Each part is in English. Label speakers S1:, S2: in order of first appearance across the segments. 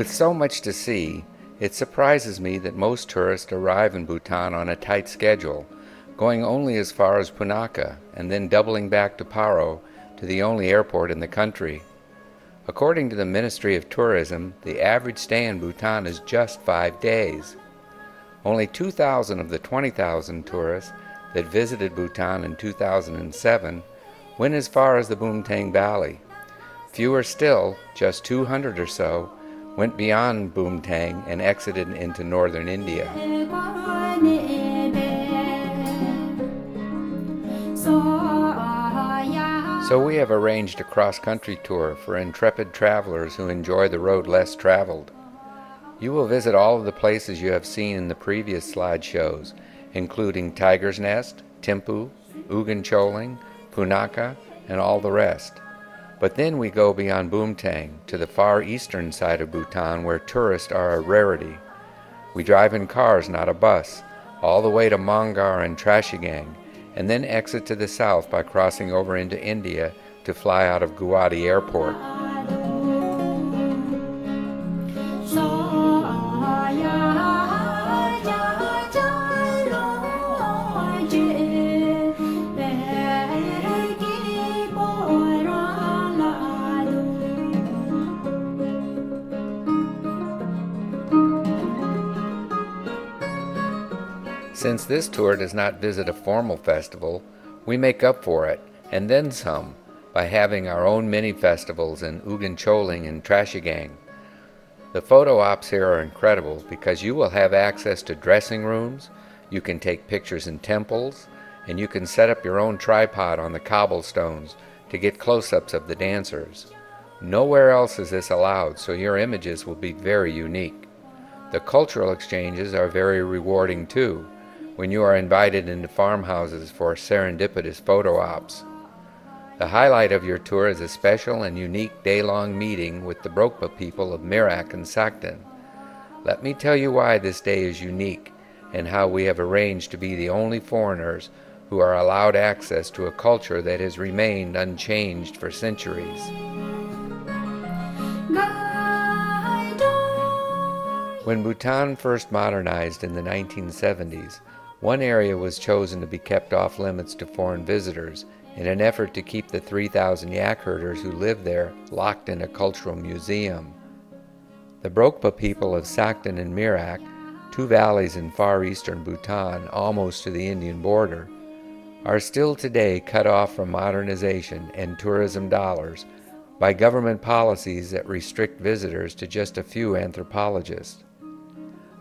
S1: With so much to see, it surprises me that most tourists arrive in Bhutan on a tight schedule, going only as far as Punakha and then doubling back to Paro, to the only airport in the country. According to the Ministry of Tourism, the average stay in Bhutan is just 5 days. Only 2,000 of the 20,000 tourists that visited Bhutan in 2007 went as far as the Bumtang Valley. Fewer still, just 200 or so, went beyond Bumtang and exited into northern India. So we have arranged a cross-country tour for intrepid travelers who enjoy the road less traveled. You will visit all of the places you have seen in the previous slideshows, including Tiger's Nest, Thimphu, Ugan Choling, Punakha, and all the rest. But then we go beyond Bumtang to the far eastern side of Bhutan, where tourists are a rarity. We drive in cars, not a bus, all the way to Mongar and Trashigang, and then exit to the south by crossing over into India to fly out of Guwahati Airport. Since this tour does not visit a formal festival, we make up for it, and then some, by having our own mini-festivals in Ugan Choling and Trashigang. The photo ops here are incredible because you will have access to dressing rooms, you can take pictures in temples, and you can set up your own tripod on the cobblestones to get close-ups of the dancers. Nowhere else is this allowed, so your images will be very unique. The cultural exchanges are very rewarding too, when you are invited into farmhouses for serendipitous photo ops. The highlight of your tour is a special and unique day-long meeting with the Brokpa people of Mirak and Sakten. Let me tell you why this day is unique and how we have arranged to be the only foreigners who are allowed access to a culture that has remained unchanged for centuries. When Bhutan first modernized in the 1970s, one area was chosen to be kept off limits to foreign visitors in an effort to keep the 3,000 yak herders who live there locked in a cultural museum. The Brokpa people of Sakten and Mirak, two valleys in far eastern Bhutan, almost to the Indian border, are still today cut off from modernization and tourism dollars by government policies that restrict visitors to just a few anthropologists.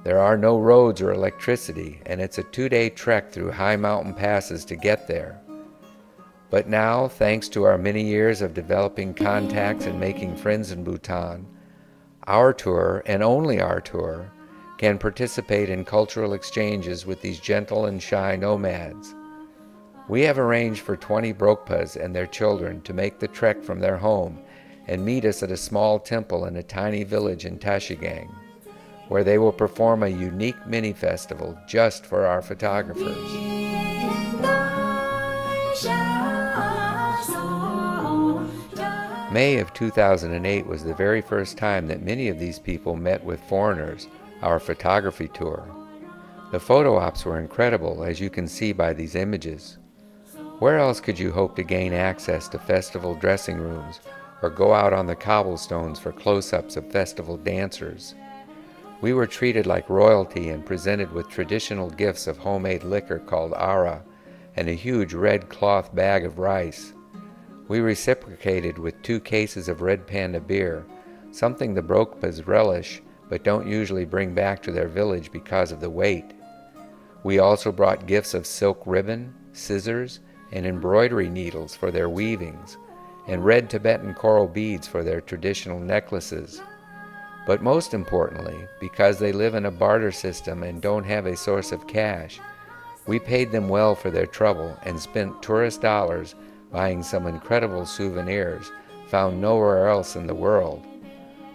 S1: There are no roads or electricity, and it's a 2-day trek through high mountain passes to get there. But now, thanks to our many years of developing contacts and making friends in Bhutan, our tour, and only our tour, can participate in cultural exchanges with these gentle and shy nomads. We have arranged for 20 Brokpas and their children to make the trek from their home and meet us at a small temple in a tiny village in Trashigang, where they will perform a unique mini-festival just for our photographers. May of 2008 was the very first time that many of these people met with foreigners, our photography tour. The photo ops were incredible, as you can see by these images. Where else could you hope to gain access to festival dressing rooms or go out on the cobblestones for close-ups of festival dancers? We were treated like royalty and presented with traditional gifts of homemade liquor called ara and a huge red cloth bag of rice. We reciprocated with 2 cases of Red Panda beer, something the Brokpas relish but don't usually bring back to their village because of the weight. We also brought gifts of silk ribbon, scissors, and embroidery needles for their weavings, and red Tibetan coral beads for their traditional necklaces. But most importantly, because they live in a barter system and don't have a source of cash, we paid them well for their trouble and spent tourist dollars buying some incredible souvenirs found nowhere else in the world,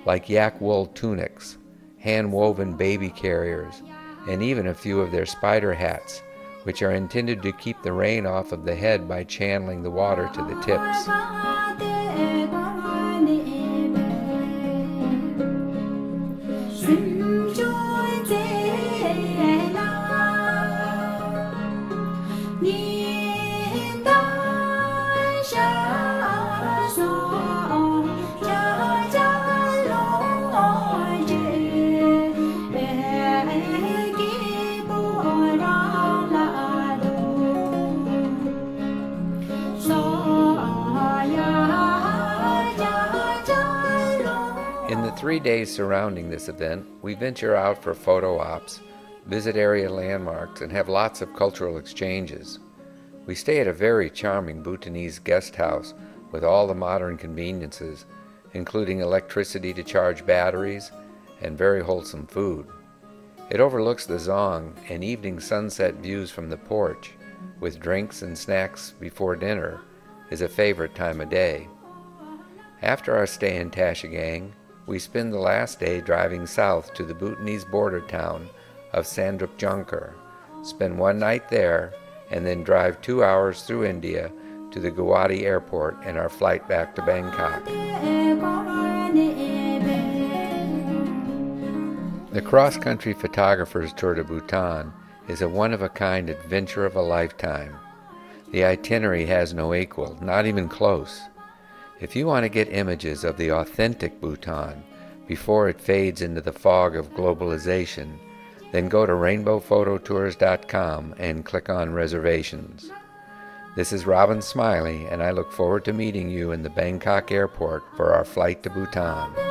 S1: like yak wool tunics, hand-woven baby carriers, and even a few of their spider hats, which are intended to keep the rain off of the head by channeling the water to the tips. In the 3 days surrounding this event, we venture out for photo ops, visit area landmarks, and have lots of cultural exchanges. We stay at a very charming Bhutanese guest house with all the modern conveniences, including electricity to charge batteries and very wholesome food. It overlooks the Zong and evening sunset views from the porch, with drinks and snacks before dinner, is a favorite time of day. After our stay in Tashigang, we spend the last day driving south to the Bhutanese border town of Sandrukjankar, spend one night there, and then drive 2 hours through India to the Guwahati airport and our flight back to Bangkok. The cross-country photographer's tour to Bhutan is a one-of-a-kind adventure of a lifetime. The itinerary has no equal, not even close. If you want to get images of the authentic Bhutan before it fades into the fog of globalization, then go to rainbowphototours.com and click on reservations. This is Robin Smiley, and I look forward to meeting you in the Bangkok airport for our flight to Bhutan.